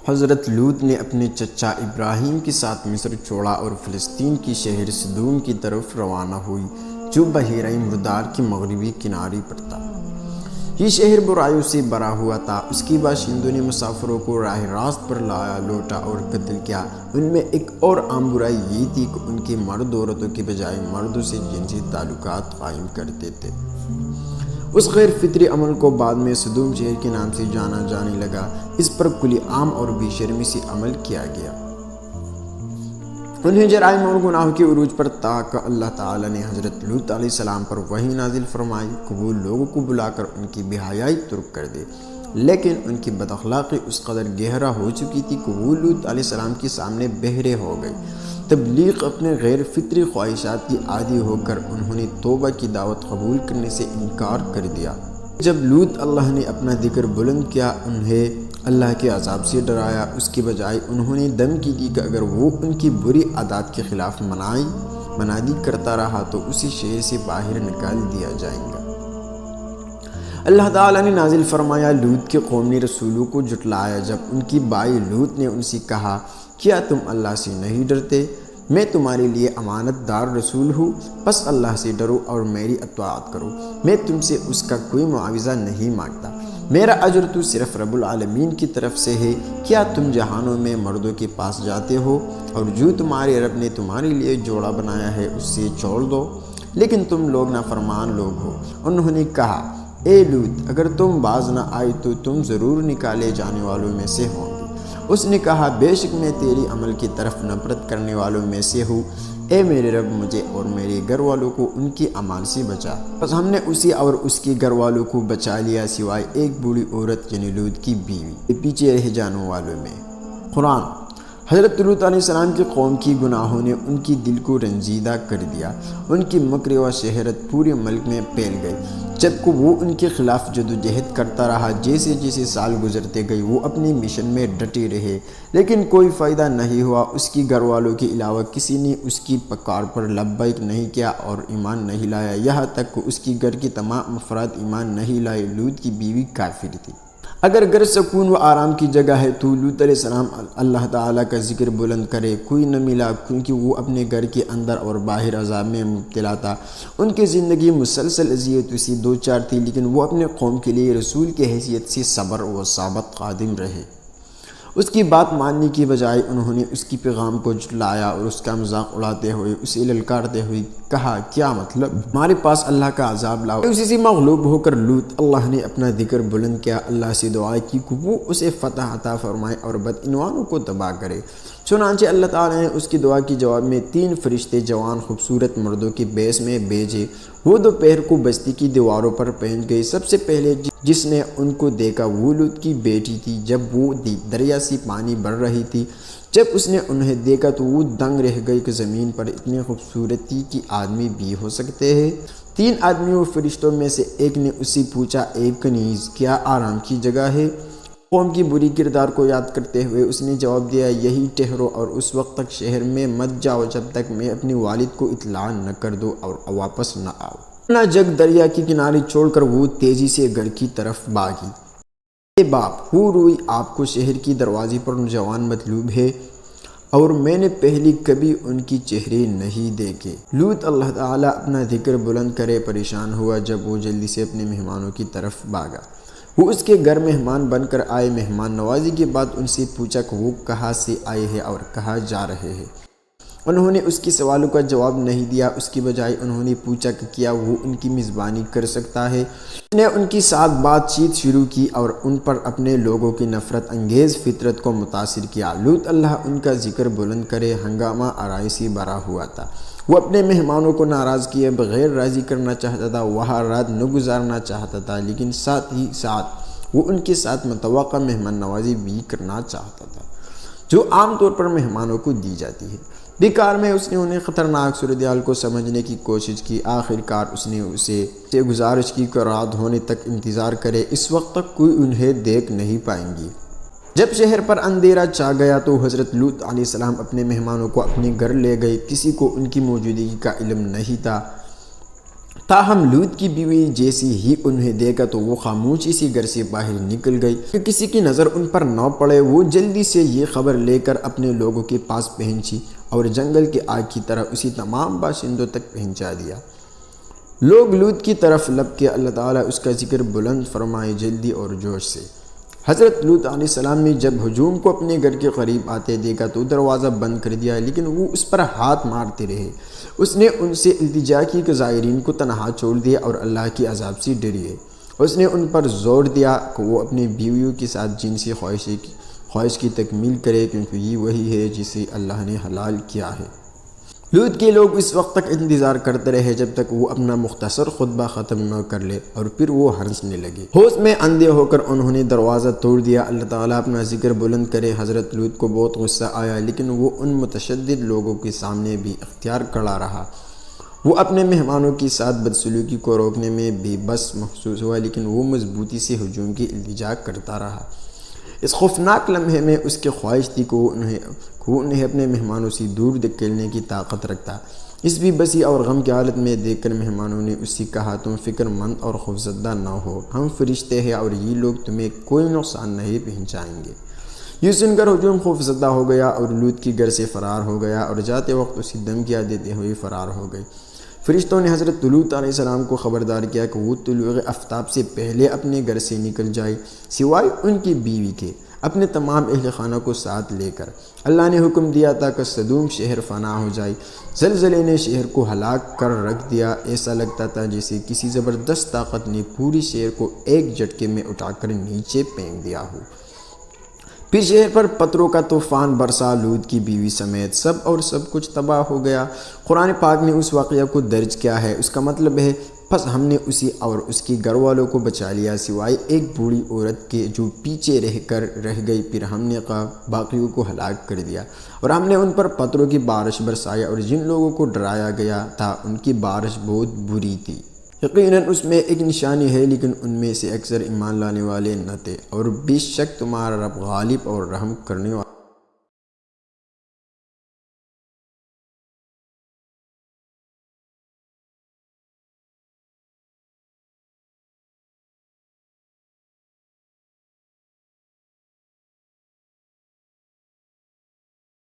حضرت لوط نے اپنے چچا ابراہیم کے ساتھ مصر چھوڑا اور فلسطین کی شہر صدوم کی طرف روانہ ہوئی جو بحیرہ مردار کے مغربی کنارے پر تھا۔ یہ شہر برائیوں سے بھرا ہوا تھا۔ اس کے باشندوں نے مسافروں کو راہ راست پر لایا، لوٹا اور قتل کیا۔ ان میں ایک اور عام برائی یہ تھی کہ ان کے مرد عورتوں کے بجائے مردوں سے جنسی تعلقات قائم کرتے تھے۔ اس غیر فطری عمل کو بعد میں صدوم شہر کے نام سے جانا جانے لگا۔ اس پر کھلی عام اور بے شرمی سے عمل کیا گیا۔ انہیں جرائم اور گناہوں کے عروج پر تھا کہ اللہ تعالیٰ نے حضرت لوط علیہ السلام پر وحی نازل فرمائی کہ وہ لوگوں کو بلا کر ان کی بے حیائی ترک کر دے، لیکن ان کی بد اخلاقی اس قدر گہرا ہو چکی تھی کہ وہ لوط علیہ السلام کے سامنے بہرے ہو گئے۔ تبلیغ اپنے غیر فطری خواہشات کی عادی ہو کر انہوں نے توبہ کی دعوت قبول کرنے سے انکار کر دیا۔ جب لوط اللہ نے اپنا ذکر بلند کیا، انہیں اللہ کے عذاب سے ڈرایا، اس کے بجائے انہوں نے دھمکی دی کہ اگر وہ ان کی بری عادات کے خلاف منادی کرتا رہا تو اسی شہر سے باہر نکال دیا جائے گا۔ اللہ تعالیٰ نے نازل فرمایا، لوط کے قوم نے رسولوں کو جھٹلایا جب ان کی بائی لوط نے ان سے کہا، کیا تم اللہ سے نہیں ڈرتے؟ میں تمہارے لیے امانت دار رسول ہوں، بس اللہ سے ڈرو اور میری اطاعت کرو۔ میں تم سے اس کا کوئی معاوضہ نہیں مانگتا، میرا اجر تو صرف رب العالمین کی طرف سے ہے۔ کیا تم جہانوں میں مردوں کے پاس جاتے ہو اور جو تمہارے رب نے تمہارے لیے جوڑا بنایا ہے اس سے چھوڑ دو؟ لیکن تم لوگ نافرمان لوگ ہو۔ انہوں نے کہا، اے لوط، اگر تم باز نہ آئے تو تم ضرور نکالے جانے والوں میں سے ہوں گے۔ اس نے کہا، بے شک میں تیری عمل کی طرف نفرت کرنے والوں میں سے ہوں۔ اے میرے رب، مجھے اور میرے گھر والوں کو ان کی اعمال سے بچا۔ بس ہم نے اسے اور اس کے گھر والوں کو بچا لیا سوائے ایک بوڑھی عورت یعنی لوط کی بیوی، پیچھے رہ جانے والوں میں۔ قرآن۔ حضرت لوط علیہ السلام کی قوم کی گناہوں نے ان کی دل کو رنجیدہ کر دیا۔ ان کی مکر و شہرت پورے ملک میں پھیل گئی، جبکہ وہ ان کے خلاف جدوجہد کرتا رہا۔ جیسے جیسے سال گزرتے گئے وہ اپنے مشن میں ڈٹے رہے، لیکن کوئی فائدہ نہیں ہوا۔ اس کی گھر والوں کے علاوہ کسی نے اس کی پکار پر لبیک نہیں کیا اور ایمان نہیں لایا، یہاں تک کہ اس کی گھر کے تمام افراد ایمان نہیں لائے۔ لوط کی بیوی کافر تھی۔ اگر گھر سکون و آرام کی جگہ ہے تو لوط علیہ السلام اللہ تعالیٰ کا ذکر بلند کرے، کوئی نہ ملا، کیونکہ وہ اپنے گھر کے اندر اور باہر عذاب میں مبتلا تھا۔ ان کی زندگی مسلسل اذیتوں سے دوچار تھی، لیکن وہ اپنے قوم کے لیے رسول کی حیثیت سے صبر و ثبات قائم رہے۔ اس کی بات ماننے کی بجائے انہوں نے اس کی پیغام کو جھٹلایا اور اس کا مذاق اڑاتے ہوئے اسے للکارتے ہوئے کہا، کیا مطلب؟ ہمارے پاس اللہ کا عذاب لاؤ۔ اسی سے مغلوب ہو کر لوط اللہ نے اپنا ذکر بلند کیا، اللہ سے دعا کی کہ وہ اسے فتح عطا فرمائے اور بدعنوانوں کو تباہ کرے۔ چنانچہ اللہ تعالیٰ نے اس کی دعا کے جواب میں 3 فرشتے جوان خوبصورت مردوں کے بیس میں بھیجے۔ وہ دوپہر کو بستی کی دیواروں پر پہنچ گئے۔ سب سے پہلے جس نے ان کو دیکھا وہ لوط کی بیٹی تھی، جب وہ دریا سے پانی بڑھ رہی تھی۔ جب اس نے انہیں دیکھا تو وہ دنگ رہ گئی کہ زمین پر اتنی خوبصورتی کی آدمی بھی ہو سکتے ہیں۔ 3 آدمیوں فرشتوں میں سے ایک نے اس سے پوچھا، اے کنیز، کیا آرام کی جگہ ہے؟ قوم کی بری کردار کو یاد کرتے ہوئے اس نے جواب دیا، یہی ٹھہرو اور اس وقت تک شہر میں مت جاؤ جب تک میں اپنے والد کو اطلاع نہ کر دو اور واپس نہ آؤ۔ اپنا جگ دریا کے کنارے چھوڑ کر وہ تیزی سے گھر کی طرف بھاگی۔ اے باپ، ہو روئی آپ کو شہر کی دروازے پر نوجوان مطلوب ہے اور میں نے پہلے کبھی ان کی چہرے نہیں دیکھے۔ لوط اللہ تعالیٰ اپنا ذکر بلند کرے پریشان ہوا جب وہ جلدی سے اپنے مہمانوں کی طرف بھاگا۔ وہ اس کے گھر مہمان بن کر آئے۔ مہمان نوازی کے بعد ان سے پوچھا کہ وہ کہاں سے آئے ہیں اور کہاں جا رہے ہیں۔ انہوں نے اس کے سوالوں کا جواب نہیں دیا، اس کی بجائے انہوں نے پوچھا کہ کیا وہ ان کی میزبانی کر سکتا ہے۔ اس نے ان کے ساتھ بات چیت شروع کی اور ان پر اپنے لوگوں کی نفرت انگیز فطرت کو متاثر کیا۔ لوط اللہ ان کا ذکر بلند کرے ہنگامہ آرائی سے بھرا ہوا تھا۔ وہ اپنے مہمانوں کو ناراض کیے بغیر راضی کرنا چاہتا تھا، وہاں رات نہ گزارنا چاہتا تھا، لیکن ساتھ ہی ساتھ وہ ان کے ساتھ متوقع مہمان نوازی بھی کرنا چاہتا تھا جو عام طور پر مہمانوں کو دی جاتی ہے۔ بیکار میں اس نے انہیں خطرناک صورتحال کو سمجھنے کی کوشش کی۔ آخر کار اس نے اسے گزارش کی کہ رات ہونے تک انتظار کرے، اس وقت تک کوئی انہیں دیکھ نہیں پائیں گی۔ جب شہر پر اندھیرا چھا گیا تو حضرت لوط علیہ السلام اپنے مہمانوں کو اپنے گھر لے گئے۔ کسی کو ان کی موجودگی کا علم نہیں تھا، تاہم لوط کی بیوی جیسی ہی انہیں دیکھا تو وہ خاموشی سے گھر سے باہر نکل گئی کہ کسی کی نظر ان پر نہ پڑے۔ وہ جلدی سے یہ خبر لے کر اپنے لوگوں کے پاس پہنچی اور جنگل کی آگ کی طرح اسے تمام باشندوں تک پہنچا دیا۔ لوگ لوط کی طرف لب کے اللہ تعالیٰ اس کا ذکر بلند فرمائے جلدی اور جوش سے۔ حضرت لوط علیہ السلام نے جب ہجوم کو اپنے گھر کے قریب آتے دیکھا تو دروازہ بند کر دیا، لیکن وہ اس پر ہاتھ مارتے رہے۔ اس نے ان سے التجا کی کہ زائرین کو تنہا چھوڑ دیا اور اللہ کے عذاب سے ڈریے۔ اس نے ان پر زور دیا کہ وہ اپنی بیویوں کے ساتھ جنسی خواہش کی تکمیل کرے، کیونکہ یہ وہی ہے جسے اللہ نے حلال کیا ہے۔ لوط کے لوگ اس وقت تک انتظار کرتے رہے جب تک وہ اپنا مختصر خطبہ ختم نہ کر لے، اور پھر وہ ہنسنے لگے۔ ہوش میں اندھے ہو کر انہوں نے دروازہ توڑ دیا۔ اللہ تعالیٰ اپنا ذکر بلند کرے، حضرت لوط کو بہت غصہ آیا، لیکن وہ ان متشدد لوگوں کے سامنے بھی اختیار کھڑا رہا۔ وہ اپنے مہمانوں کے ساتھ بدسلوکی کو روکنے میں بے بس محسوس ہوا، لیکن وہ مضبوطی سے ہجوم کی التجا کرتا رہا۔ اس خوفناک لمحے میں اس کی خواہش تھی کہ وہ انہیں اپنے مہمانوں سے دور دھکیلنے کی طاقت رکھتا۔ اس بھی بسی اور غم کی حالت میں دیکھ کر مہمانوں نے اس سے کہا، تم فکر مند اور خوفزدہ نہ ہو، ہم فرشتے ہیں اور یہ لوگ تمہیں کوئی نقصان نہیں پہنچائیں گے۔ یہ سن کر ہجوم خوفزدہ ہو گیا اور لوط کے گھر سے فرار ہو گیا، اور جاتے وقت اسے دھمکیاں دیتے ہوئے فرار ہو گئی۔ فرشتوں نے حضرت لوط علیہ السلام کو خبردار کیا کہ وہ طلوع آفتاب سے پہلے اپنے گھر سے نکل جائے، سوائے ان کی بیوی کے، اپنے تمام اہل خانہ کو ساتھ لے کر۔ اللہ نے حکم دیا تھا کہ صدوم شہر فنا ہو جائے۔ زلزلے نے شہر کو ہلاک کر رکھ دیا، ایسا لگتا تھا جیسے کسی زبردست طاقت نے پوری شہر کو ایک جھٹکے میں اٹھا کر نیچے پھینک دیا ہو۔ پھر شہر پر پتھروں کا طوفان برسا، لوط کی بیوی سمیت سب کچھ تباہ ہو گیا۔ قرآن پاک نے اس واقعہ کو درج کیا ہے، اس کا مطلب ہے پس ہم نے اسے اور اس کے گھر والوں کو بچا لیا، سوائے ایک بوڑھی عورت کے جو پیچھے رہ گئی۔ پھر ہم نے باقیوں کو ہلاک کر دیا، اور ہم نے ان پر پتھروں کی بارش برسائی، اور جن لوگوں کو ڈرایا گیا تھا ان کی بارش بہت بری تھی۔ یقیناً اس میں ایک نشانی ہے، لیکن ان میں سے اکثر ایمان لانے والے نہ تھے، اور بے شک تمہارا رب غالب اور رحم کرنے والا